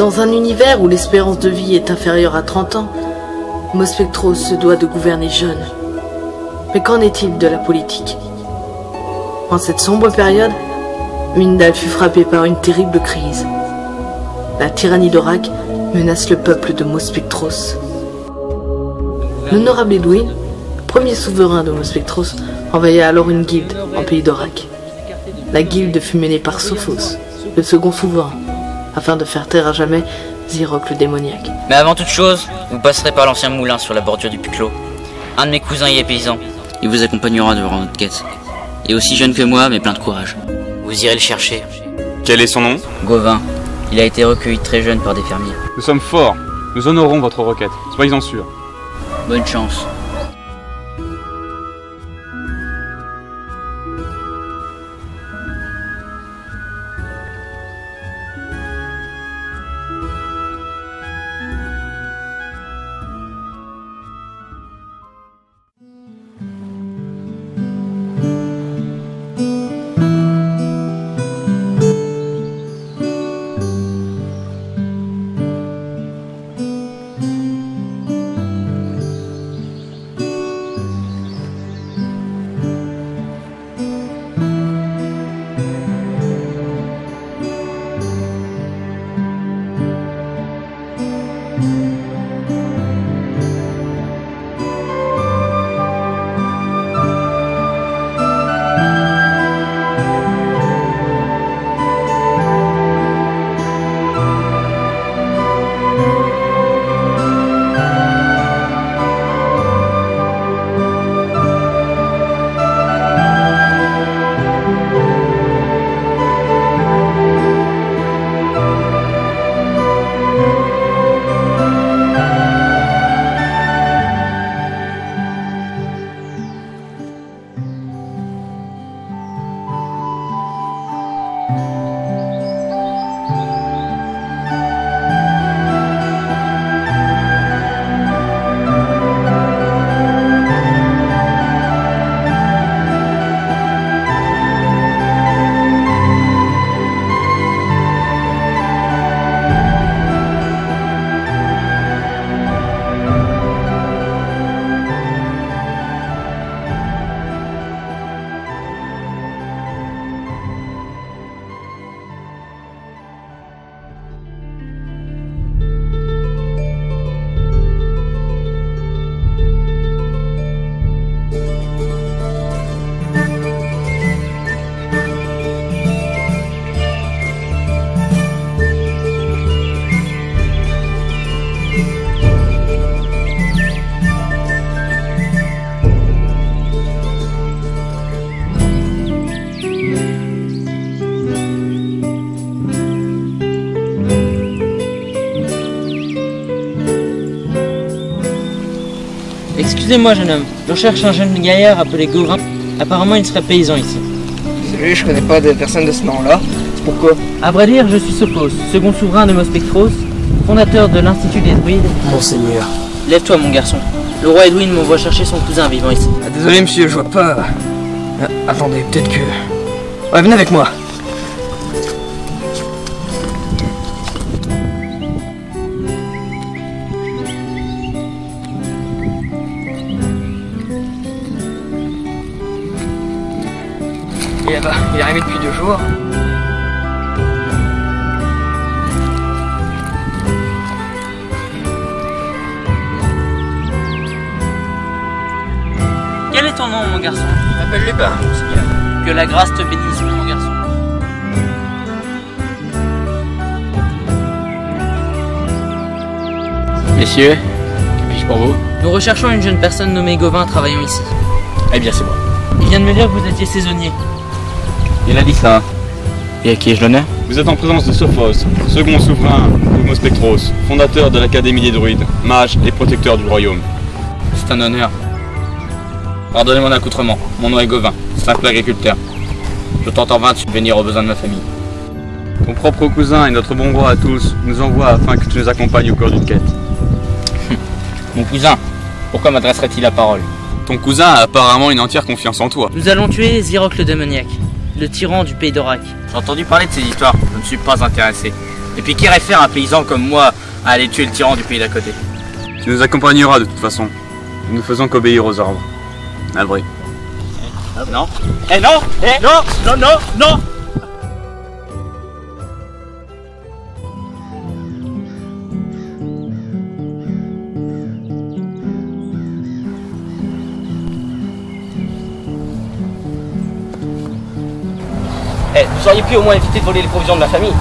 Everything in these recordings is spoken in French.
Dans un univers où l'espérance de vie est inférieure à 30 ans, Mospectros se doit de gouverner jeune. Mais qu'en est-il de la politique? En cette sombre période, Myndal fut frappé par une terrible crise. La tyrannie d'Orak menace le peuple de Mospectros. L'honorable Edwin, premier souverain de Mospectros, envoya alors une guilde en pays d'Orak. La guilde fut menée par Sophos, le second souverain, afin de faire taire à jamais Zirok le démoniaque. Mais avant toute chose, vous passerez par l'ancien moulin sur la bordure du Puclos. Un de mes cousins y est paysan. Il vous accompagnera durant notre quête. Et aussi jeune que moi, mais plein de courage. Vous irez le chercher. Quel est son nom? Gauvin. Il a été recueilli très jeune par des fermiers. Nous sommes forts. Nous honorons votre requête. Soyez-en sûrs. Bonne chance. Excusez-moi, jeune homme, je cherche un jeune gaillard appelé Gauvin. Apparemment, il serait paysan ici. Désolé, je connais pas de personne de ce nom-là. Pourquoi? À vrai dire, je suis Sophos, second souverain de Mospectros, fondateur de l'Institut des Druides. Monseigneur. Lève-toi, mon garçon. Le roi Edwin m'envoie chercher son cousin vivant ici. Ah, désolé, monsieur, je vois pas. Attendez, peut-être que... Ouais, venez avec moi. Il est arrivé depuis 2 jours. Quel est ton nom, mon garçon? Je m'appelle Lupin, monseigneur. Que la grâce te bénisse, mon garçon. Messieurs, que puis-je pour vous? Nous recherchons une jeune personne nommée Gauvin travaillant ici. Eh bien, c'est moi. Il vient de me dire que vous étiez saisonnier. Il a dit ça. Et à qui ai-je l'honneur? Vous êtes en présence de Sophos, second souverain de Mospectros, fondateur de l'Académie des Druides, mage et protecteur du royaume. C'est un honneur. Pardonnez mon accoutrement. Mon nom est Gauvin, simple agriculteur. Je tente en vain de subvenir aux besoins de ma famille. Ton propre cousin et notre bon roi à tous nous envoient afin que tu nous accompagnes au cours d'une quête. Mon cousin, pourquoi m'adresserait-il la parole? Ton cousin a apparemment une entière confiance en toi. Nous allons tuer Zirok le démoniaque, le tyran du pays d'Orak. J'ai entendu parler de ces histoires, je ne suis pas intéressé. Et puis qu'irait faire un paysan comme moi à aller tuer le tyran du pays d'à côté? Tu nous accompagneras de toute façon. Nous ne faisons qu'obéir aux ordres. Navré. Non. Eh non. Eh non. Non, non, non. Eh, vous auriez pu au moins éviter de voler les provisions de la famille.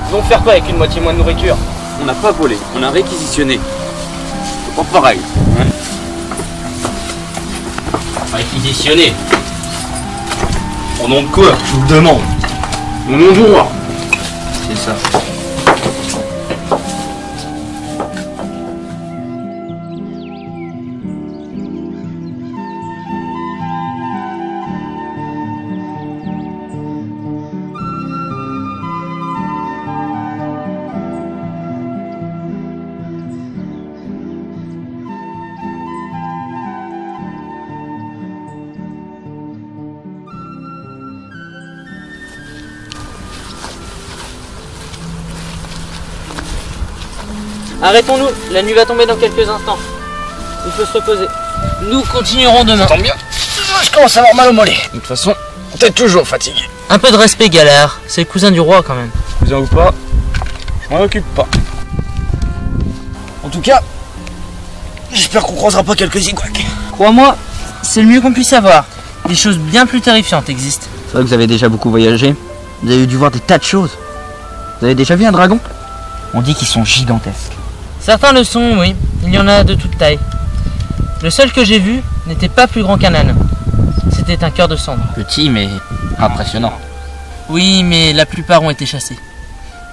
Ils vont faire quoi avec une moitié moins de nourriture? On n'a pas volé, on a réquisitionné. C'est pas pareil. Hein? Réquisitionné. Au nom de quoi? Je vous le demande. Au nom du roi. C'est ça. Arrêtons-nous, la nuit va tomber dans quelques instants. Il faut se reposer. Nous continuerons demain. Tant bien. Je commence à avoir mal au mollet. De toute façon, t'es toujours fatigué. Un peu de respect, Galère. C'est le cousin du roi quand même. Cousin ou pas, je m'en occupe pas. En tout cas, j'espère qu'on croisera pas quelques zigouacs. Crois-moi, c'est le mieux qu'on puisse avoir. Des choses bien plus terrifiantes existent. C'est vrai que vous avez déjà beaucoup voyagé. Vous avez dû voir des tas de choses. Vous avez déjà vu un dragon? On dit qu'ils sont gigantesques. Certains le sont, oui. Il y en a de toute taille. Le seul que j'ai vu n'était pas plus grand qu'un âne. C'était un cœur de cendre. Petit mais impressionnant. Oui, mais la plupart ont été chassés.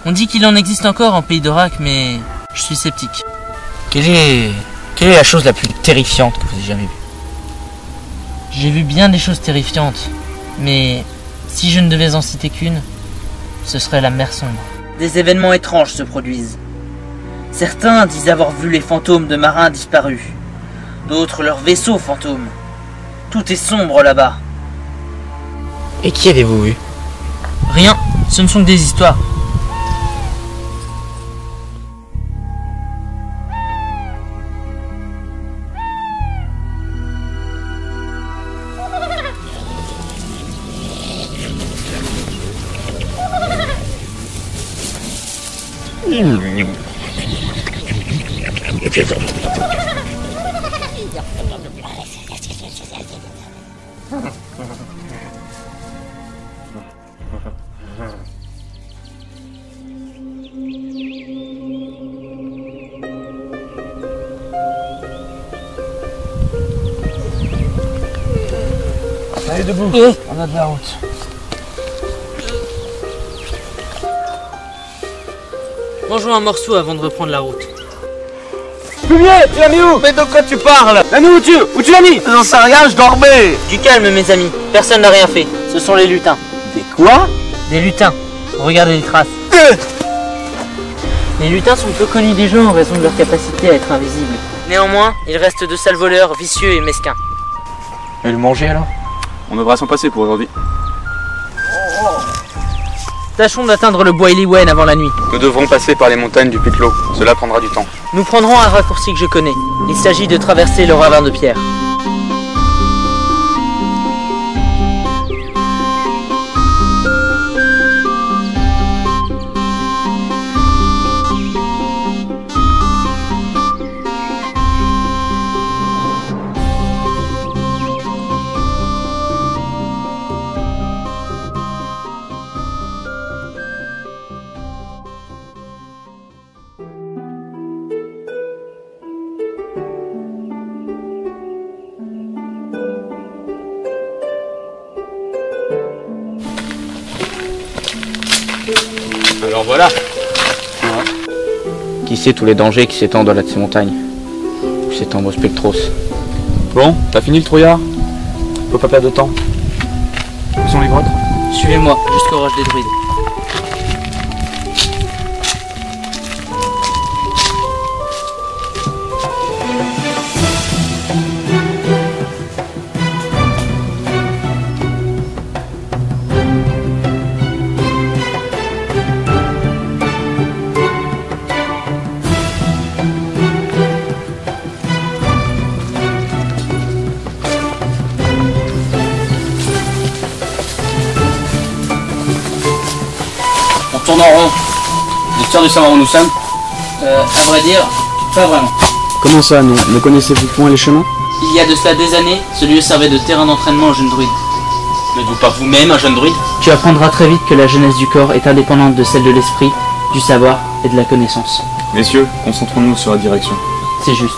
On dit qu'il en existe encore en pays d'Orak, mais je suis sceptique. Quelle est la chose la plus terrifiante que vous ayez jamais vue? J'ai vu bien des choses terrifiantes, mais si je ne devais en citer qu'une, ce serait la mer sombre. Des événements étranges se produisent. Certains disent avoir vu les fantômes de marins disparus, d'autres leurs vaisseaux fantômes. Tout est sombre là-bas. Et qui avez-vous vu? Rien, ce ne sont que des histoires. Allez, debout, on a de la route. Mangeons un morceau avant de reprendre la route. Fumier, tu l'as mis où? Mais de quoi tu parles? La nourriture, où tu l'as mis? J'en sais rien, je dormais. Du calme, mes amis. Personne n'a rien fait. Ce sont les lutins. Des quoi? Des lutins. Regardez les traces. Les lutins sont peu connus des gens en raison de leur capacité à être invisibles. Néanmoins, ils restent de sales voleurs, vicieux et mesquins. Et le manger alors? On devra s'en passer pour aujourd'hui. Tâchons d'atteindre le bois Eliwen avant la nuit. Nous devrons passer par les montagnes du Piclo. Cela prendra du temps. Nous prendrons un raccourci que je connais. Il s'agit de traverser le ravin de pierre. Alors voilà. Qui sait tous les dangers qui s'étendent au-delà de ces montagnes? Où s'étend Mospectros? Bon, t'as fini le trouillard? Faut pas perdre de temps. Où sont les grottes? Suivez-moi jusqu'au roche des druides. tourne en rond. Vous êtes sûr de savoir où nous sommes? À vrai dire, pas vraiment. Comment ça, non? Ne connaissez-vous point les chemins? Il y a de cela des années, ce lieu servait de terrain d'entraînement aux jeunes druides. N'êtes-vous pas vous-même un jeune druide? Tu apprendras très vite que la jeunesse du corps est indépendante de celle de l'esprit, du savoir et de la connaissance. Messieurs, concentrons-nous sur la direction. C'est juste.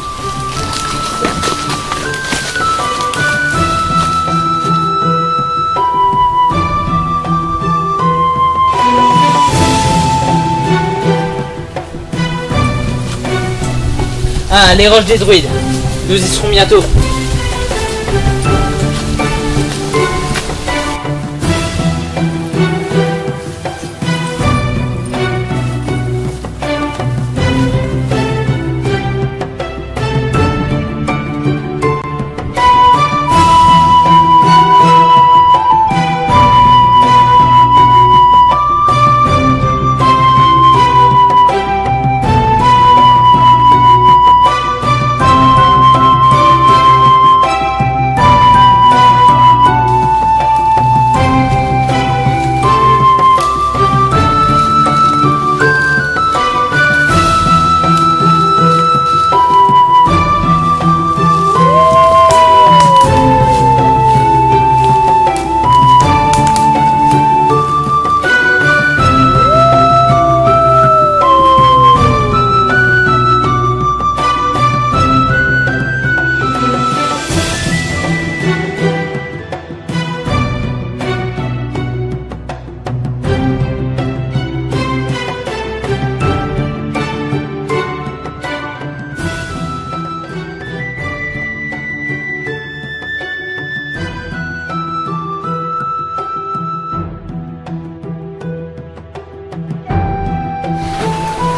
Ah, les roches des druides. Nous y serons bientôt.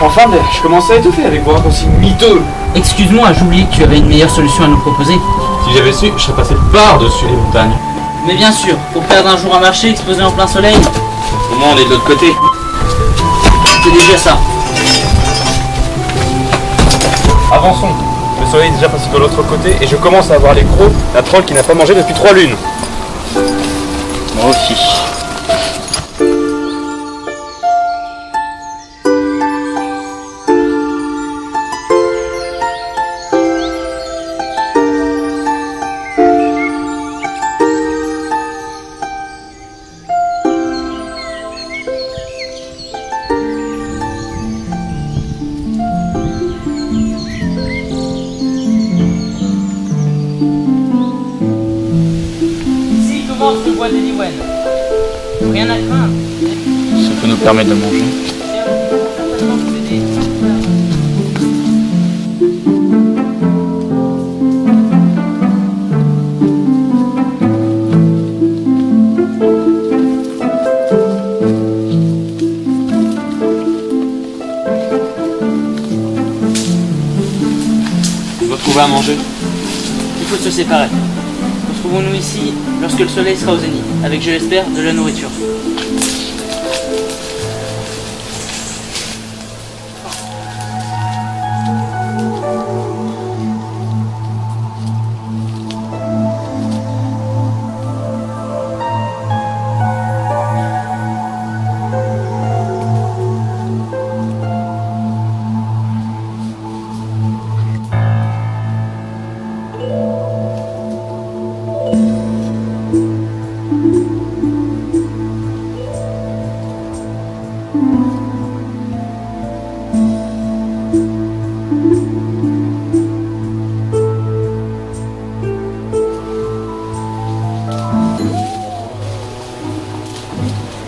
Enfin, je commençais à étouffer avec vos raccourcis miteux. Excuse-moi, j'oubliais que tu avais une meilleure solution à nous proposer. Si j'avais su, je serais passé par-dessus les montagnes. Mais bien sûr, pour perdre un jour à marcher exposé en plein soleil, Au moins on est de l'autre côté. c'est déjà ça. Avançons. Le soleil est déjà passé de l'autre côté et je commence à avoir les crocs d'un troll qui n'a pas mangé depuis 3 lunes. Moi aussi. Ici commence le bois d'Eliwen. Rien à craindre. Ça peut nous permettre de manger. Vous trouvez à manger? Il faut se séparer. Retrouvons-nous ici lorsque le soleil sera au zénith, avec, je l'espère, de la nourriture.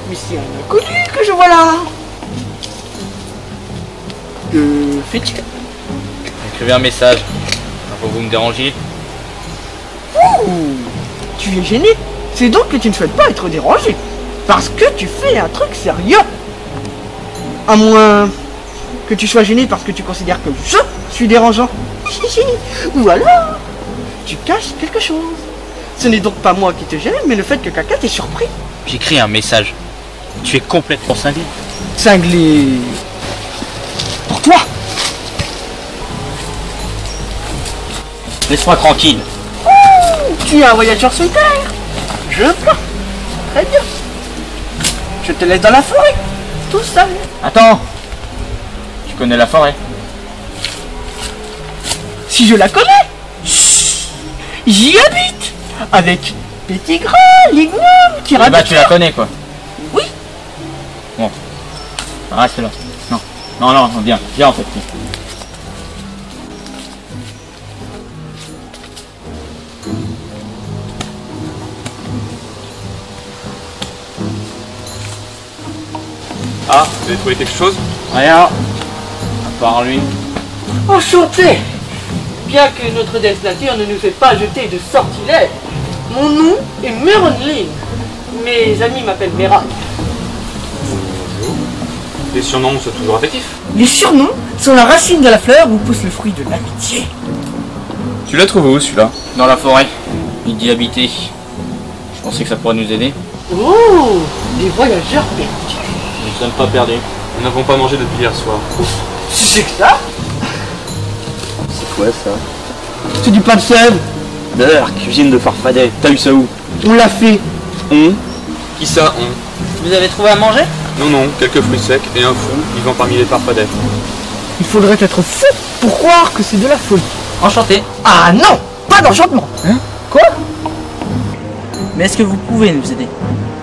Mais c'est un inconnu que je vois là. Que fais-tu? Écrivez un message. Avant que vous me dérangiez. Ouh, tu es gêné. C'est donc que tu ne souhaites pas être dérangé. Parce que tu fais un truc sérieux. À moins que tu sois gêné parce que tu considères que je suis dérangeant. Ou alors, tu caches quelque chose. Ce n'est donc pas moi qui te gêne, mais le fait que Caca t'ait surpris. J'écris un message. Tu es complètement cinglé. Cinglé. Pour toi. Laisse-moi tranquille. Tu es un voyageur solitaire. Je pars. Très bien. Je te laisse dans la forêt. tout seul. Attends. Tu connais la forêt? Si je la connais, chut, j'y habite. Avec Petit Gras, Lignum, qui Eh bah tu la connais quoi. Oui. Bon. Reste là. Non. Non, non, viens. Viens en fait. Ah, vous avez trouvé quelque chose? Rien. À part lui. Enchanté. Bien que notre destination ne nous ait pas jeté de sortilèges, mon nom est Meronline. Mes amis m'appellent Mera. Les surnoms sont toujours affectifs. Les surnoms sont la racine de la fleur où pousse le fruit de l'amitié. Tu l'as trouvé où celui-là? Dans la forêt. Il dit habiter. Je pensais que ça pourrait nous aider. Oh, des voyageurs perdus. Nous ne sommes pas perdus. Nous n'avons pas mangé depuis hier soir. C'est que ça? C'est quoi ça? C'est du pain de sève. Beurre, cuisine de Farfadet. T'as eu ça où? On l'a fait. Qui ça, on? Vous avez trouvé à manger? Non, non, quelques fruits secs et un fou vivant parmi les farfadets. Il faudrait être fou pour croire que c'est de la folie. Enchanté. Ah non, pas d'enchantement. Hein? Quoi? Mais est-ce que vous pouvez nous aider?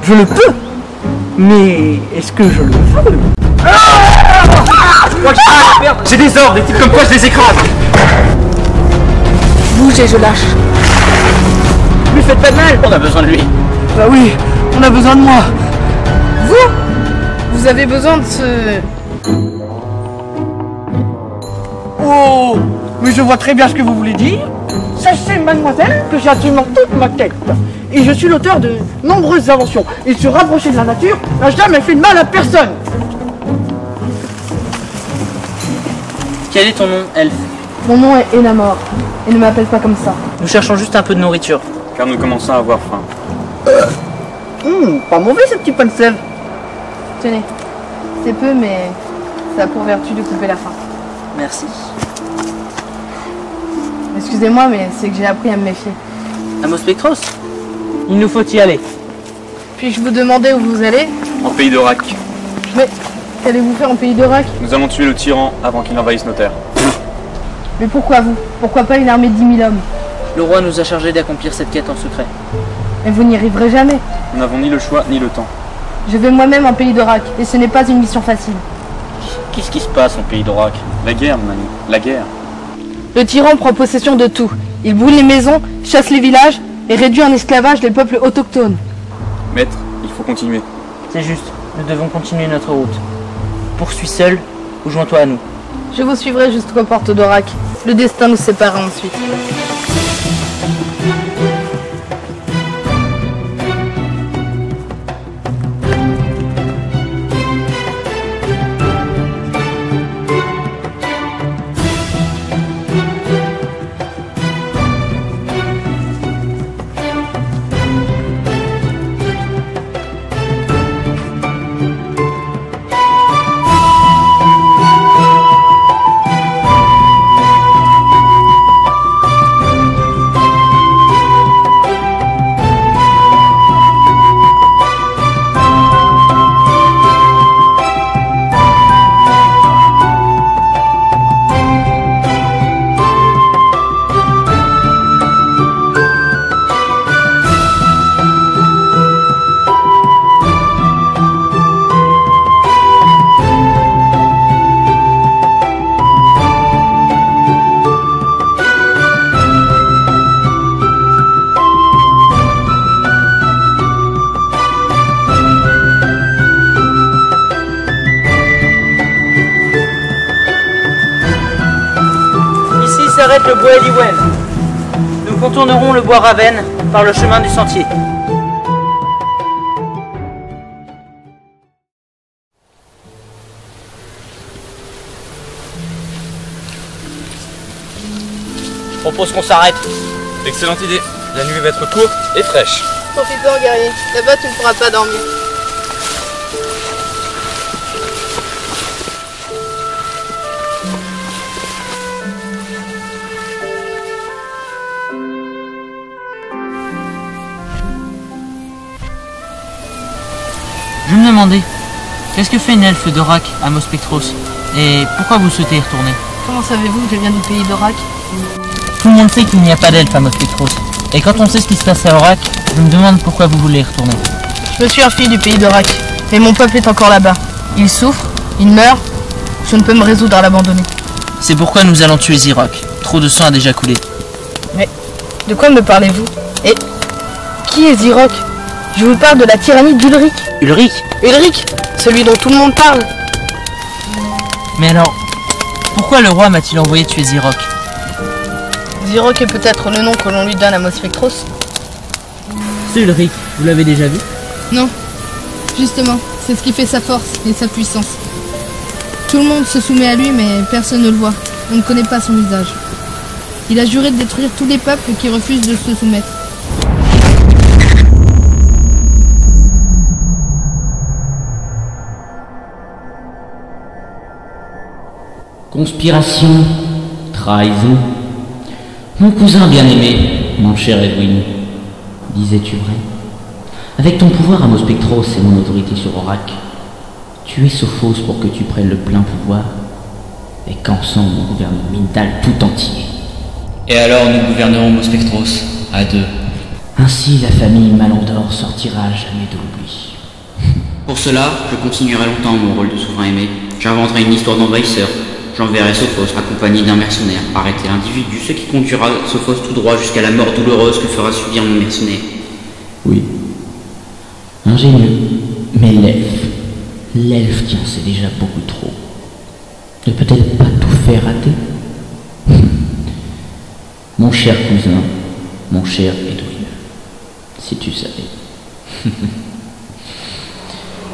Je le peux. Mais est-ce que je le veux? J'ai des ordres, des types comme toi, je les écrase! Bouge et je lâche. Lui faites pas de mal. On a besoin de lui. Bah oui, on a besoin de moi. Vous avez besoin de ce... Oh, mais je vois très bien ce que vous voulez dire. Sachez, mademoiselle, que j'ai absolument toute ma tête. Et je suis l'auteur de nombreuses inventions. Et se rapprocher de la nature n'a jamais fait de mal à personne. Quel est ton nom, elfe? Mon nom est Enamor. Et ne m'appelle pas comme ça. Nous cherchons juste un peu de nourriture. Car nous commençons à avoir faim. Pas mauvais ce petit pain de sève. Tenez. C'est peu, mais ça a pour vertu de couper la faim. Merci. Excusez-moi, mais c'est que j'ai appris à me méfier. Amos Spectros? Il nous faut y aller. Puis-je vous demander où vous allez? En pays d'Orak. Mais qu'allez-vous faire en pays d'Orak? Nous allons tuer le tyran avant qu'il n'envahisse nos terres. Mais pourquoi vous? Pourquoi pas une armée de 10 000 hommes? Le roi nous a chargés d'accomplir cette quête en secret. Mais vous n'y arriverez jamais. Nous n'avons ni le choix ni le temps. Je vais moi-même en pays d'Orak, et ce n'est pas une mission facile. Qu'est-ce qui se passe en pays d'Orak? La guerre, mon ami, la guerre. Le tyran prend possession de tout. Il brûle les maisons, chasse les villages, et réduit en esclavage les peuples autochtones. Maître, il faut continuer. C'est juste, nous devons continuer notre route. Poursuis seul ou joins-toi à nous. Je vous suivrai jusqu'aux portes d'Orak. Le destin nous séparera ensuite. S'arrête le bois Eliwen. Nous contournerons le bois Ravenne par le chemin du sentier. Je propose qu'on s'arrête. Excellente idée. La nuit va être courte et fraîche. Profite-en, guerrier. Là-bas, tu ne pourras pas dormir. Je me demandais, Qu'est-ce que fait une elfe d'Orak à Mospectros? Et pourquoi vous souhaitez y retourner? Comment savez-vous que je viens du pays d'Orak? Tout le monde sait qu'il n'y a pas d'elfe à Mospectros. Et quand on sait ce qui se passe à Orak, je me demande pourquoi vous voulez y retourner. Je me suis enfui du pays d'Orak, mais mon peuple est encore là-bas. Il souffre, il meurt, je ne peux me résoudre à l'abandonner. C'est pourquoi nous allons tuer Zirok. Trop de sang a déjà coulé. Mais de quoi me parlez-vous? Et qui est Zirok? Je vous parle de la tyrannie d'Ulric. Ulric? Ulric, celui dont tout le monde parle. Mais alors, pourquoi le roi m'a-t-il envoyé tuer Zirok? Zirok est peut-être le nom que l'on lui donne à Mospectros. C'est Ulric, vous l'avez déjà vu? Non, justement, c'est ce qui fait sa force et sa puissance. Tout le monde se soumet à lui, mais personne ne le voit. On ne connaît pas son visage. Il a juré de détruire tous les peuples qui refusent de se soumettre. Conspiration, trahison. Mon cousin bien-aimé, mon cher Edwin, disais-tu vrai? Avec ton pouvoir à Mospectros et mon autorité sur Orak, tu es Sophos pour que tu prennes le plein pouvoir et qu'ensemble nous gouvernons Mindal tout entier. Et alors nous gouvernerons Mospectros, à deux. Ainsi la famille Malandor sortira jamais de l'oubli. Pour cela, je continuerai longtemps mon rôle de souverain aimé. J'inventerai une histoire d'envahisseur. J'enverrai Sophos accompagné d'un mercenaire arrêter l'individu, ce qui conduira Sophos tout droit jusqu'à la mort douloureuse que fera subir mon mercenaire. Oui. Ingénieux. Mais l'elfe qui en sait déjà beaucoup trop, ne peut-être pas tout faire rater? Mon cher cousin, mon cher Edwin, si tu savais.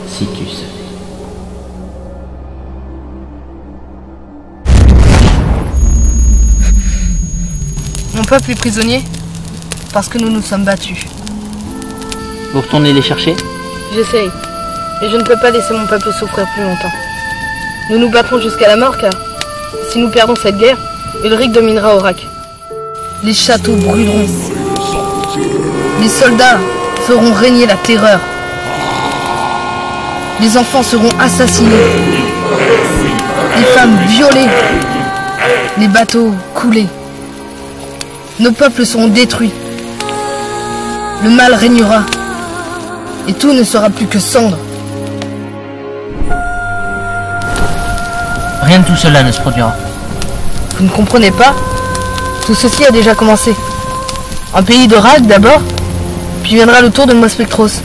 Si tu savais. Mon peuple est prisonnier parce que nous nous sommes battus. Vous retournez les chercher? J'essaye, mais je ne peux pas laisser mon peuple souffrir plus longtemps. Nous nous battrons jusqu'à la mort car si nous perdons cette guerre, Ulric dominera Orak. Les châteaux brûleront. Les soldats feront régner la terreur. Les enfants seront assassinés. Les femmes violées. Les bateaux coulés. Nos peuples seront détruits. Le mal régnera. Et tout ne sera plus que cendre. Rien de tout cela ne se produira. Vous ne comprenez pas? Tout ceci a déjà commencé. Un pays d'Orak d'abord, puis viendra le tour de Mospectros.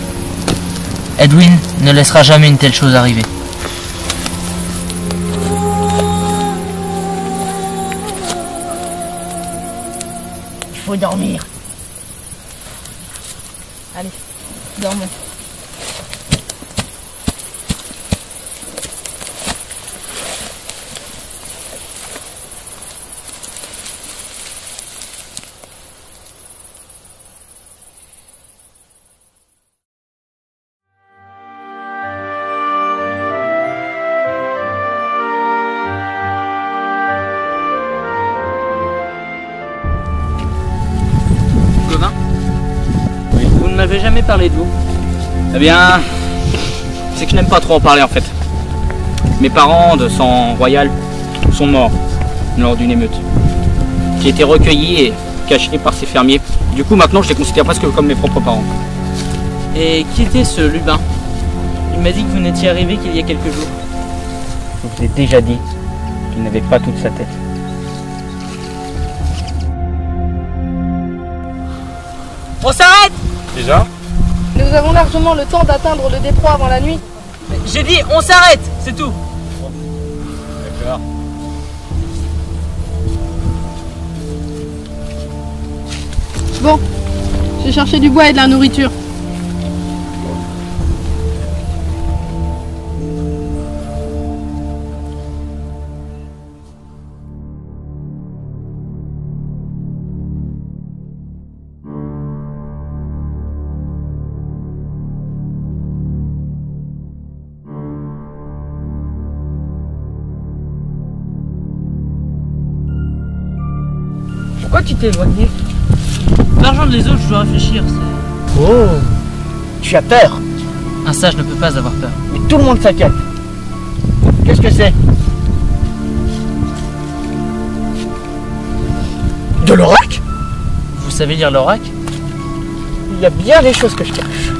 Edwin ne laissera jamais une telle chose arriver. Il faut dormir. Allez, dormons. Vous ne m'avez jamais parlé de vous. Eh bien, c'est que je n'aime pas trop en parler en fait. Mes parents de sang royal sont morts lors d'une émeute. J'ai été recueilli et caché par ces fermiers. Du coup maintenant je les considère presque comme mes propres parents. Et qui était ce Lubin? Il m'a dit que vous n'étiez arrivé qu'il y a quelques jours. Je vous ai déjà dit qu'il n'avait pas toute sa tête. On s'arrête! Déjà? Nous avons largement le temps d'atteindre le détroit avant la nuit. J'ai dit on s'arrête, c'est tout. D'accord. Bon, j'ai cherché du bois et de la nourriture. Pourquoi tu t'es éloigné? L'argent des autres, je dois réfléchir. Oh, tu as peur? Un sage ne peut pas avoir peur. Mais tout le monde s'inquiète. Qu'est-ce que c'est? De l'oracle? Vous savez lire l'oracle? Il y a bien des choses que je cache.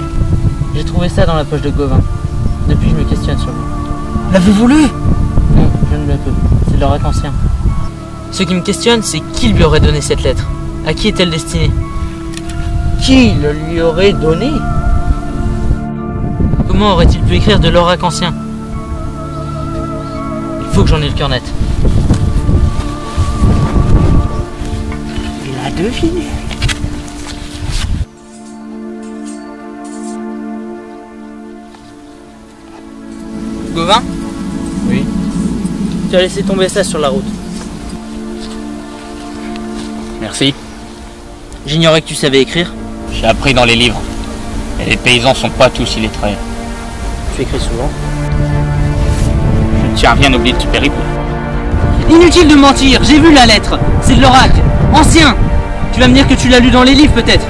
J'ai trouvé ça dans la poche de Gauvin. Depuis, je me questionne sur lui. L'avez-vous lu? Non, je ne le peux. C'est l'oracle ancien. Ce qui me questionne, c'est qui lui aurait donné cette lettre? À qui est-elle destinée? Qui le lui aurait donné? Comment aurait-il pu écrire de l'oracle ancien? Il faut que j'en ai le cœur net. Il a deviné. Gauvin? Oui. Tu as laissé tomber ça sur la route. Merci. J'ignorais que tu savais écrire. J'ai appris dans les livres. Et les paysans sont pas tous illettrés. Tu écris souvent. Je ne tiens à rien oublier de ce périple. Inutile de mentir, j'ai vu la lettre. C'est de l'oracle. Ancien. Tu vas me dire que tu l'as lu dans les livres peut-être.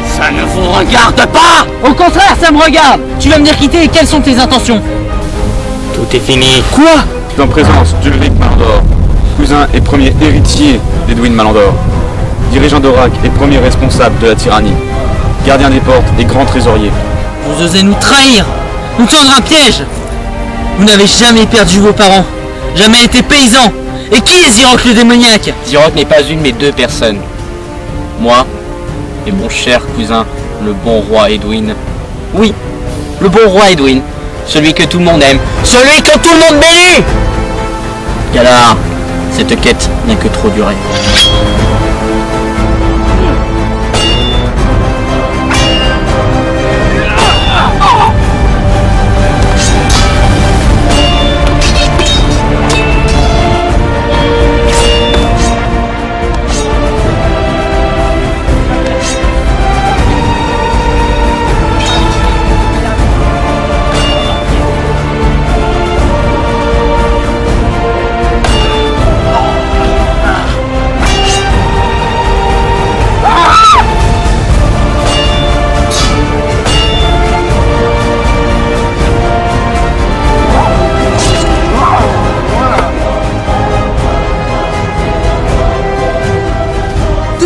Ça ne vous regarde pas! Au contraire, ça me regarde. Tu vas me dire quitter et quelles sont tes intentions? Tout est fini. Quoi? En présence d'Ulrich Malandor, cousin et premier héritier d'Edwin Malandor, dirigeant d'Oracle et premier responsable de la tyrannie, gardien des portes et grand trésorier. Vous osez nous trahir, nous tendre un piège. Vous n'avez jamais perdu vos parents, jamais été paysan. Et qui est Zirok le démoniaque? Zirok n'est pas une mais deux personnes. Moi et mon cher cousin, le bon roi Edwin. Oui, le bon roi Edwin. Celui que tout le monde aime. Celui que tout le monde bénit! Galar, cette quête n'a que trop duré.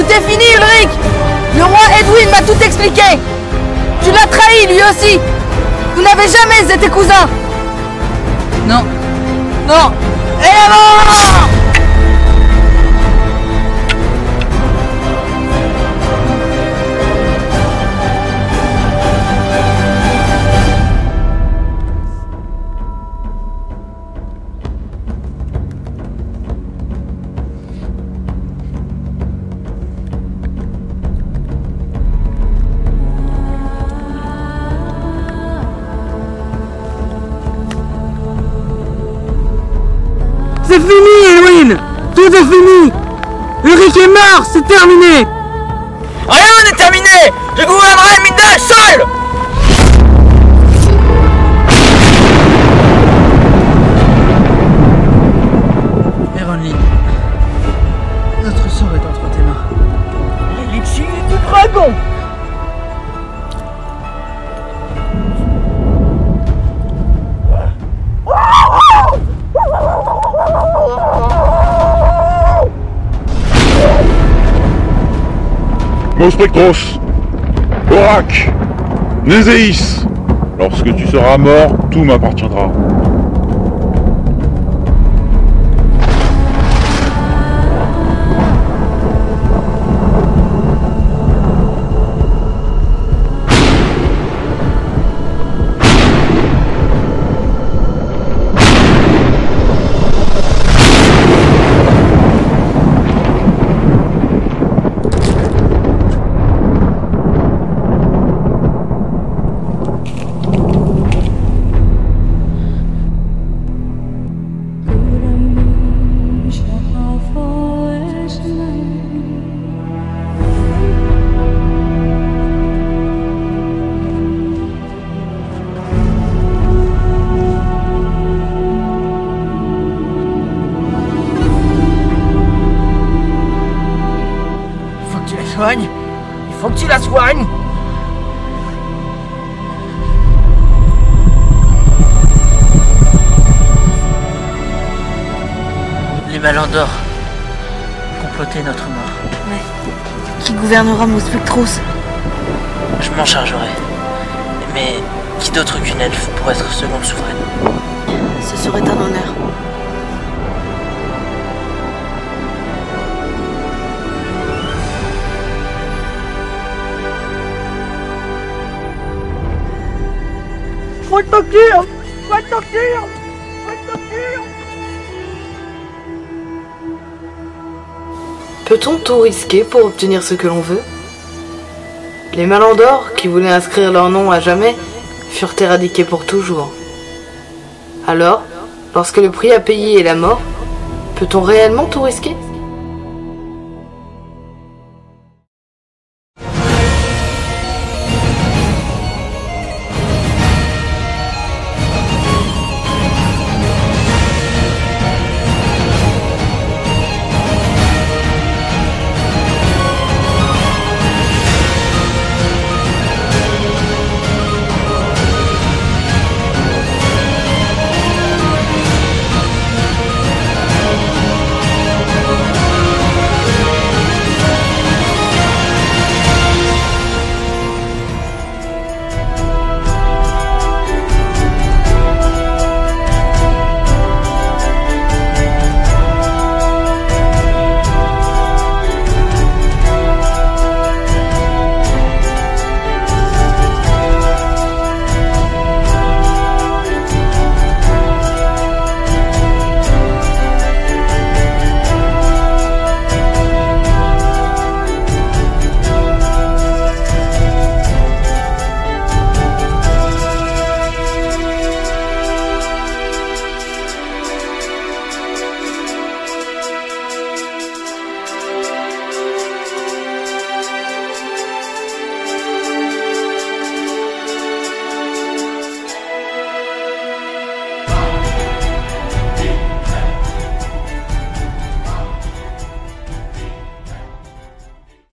C'est fini, Ulrich! Le roi Edwin m'a tout expliqué! Tu l'as trahi, lui aussi! Vous n'avez jamais été cousins! Non. Non! Et alors? C'est fini, Edwin! Tout est fini! Ulrich est mort, c'est terminé! Rien n'est terminé! Je gouvernerai Midgard seul! Eronlyn, notre sort est entre tes mains. L'élixir du dragon! Mospectros, Oracle, Nézéis, lorsque tu seras mort, tout m'appartiendra. Il faut que tu la soignes. Malandor complotaient notre mort. Mais qui gouvernera Mospectros? Je m'en chargerai. Mais qui d'autre qu'une elfe pour être seconde souveraine? Ce serait un honneur. Peut-on tout risquer pour obtenir ce que l'on veut? Les Malandor, qui voulaient inscrire leur nom à jamais, furent éradiqués pour toujours. Alors, lorsque le prix à payer est la mort, peut-on réellement tout risquer?